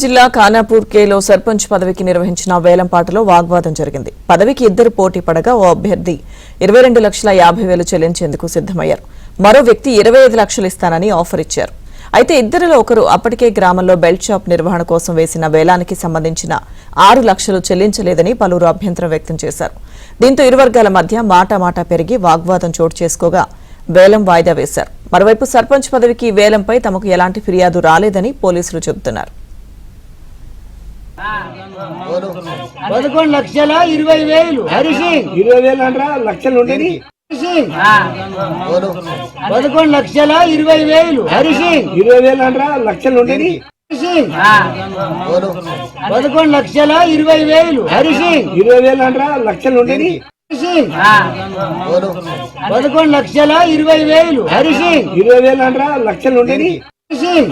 జిల్లా ఖానాపూర్ కేలో సర్పంచ్ పదవికి నిర్వహించిన వేలంపాటలో వాగ్వాదం జరిగింది. పదవికి ఇద్దరు పోటీ పడగా ఓ అభ్యర్థి 22,50,000 చెల్లించేందుకు సిద్ధమయ్యారు. మరో వ్యక్తి 25 లక్షలు ఇస్తానని ఆఫర్ ఇచ్చారు. అయితే ఇద్దరిలో ఒకరు అప్పటికే గ్రామంలో బెల్ట్ షాప్ నిర్వహణ కోసం వేసిన వేలానికి సంబంధించిన 6 లక్షలు చెల్లించలేదని పలువురు అభ్యంతరం వ్యక్తం చేశారు. దీంతో ఇరు వర్గాల మధ్య మాటామాటా పెరిగి వాగ్వాదం చోటు చేసుకోగా వేలం వాయిదా వేశారు. మరోవైపు సర్పంచ్ పదవికి వేలంపై తమకు ఎలాంటి ఫిర్యాదు రాలేదని పోలీసులు చెబుతున్నారు. 11,20,000 హరిసింగ్ 20,000 అంటారా లక్షలు ఉండేది. 11,20,000 హరిసింగ్ 20,000 అంటారా లక్షలు ఉండేది. 11,20,000 హరిసింగ్ 20,000 అంటారా లక్షలు ఉండేది. 11,20,000 హరిసింగ్ 20,000 అంటారా లక్షలు ఉండేది. 11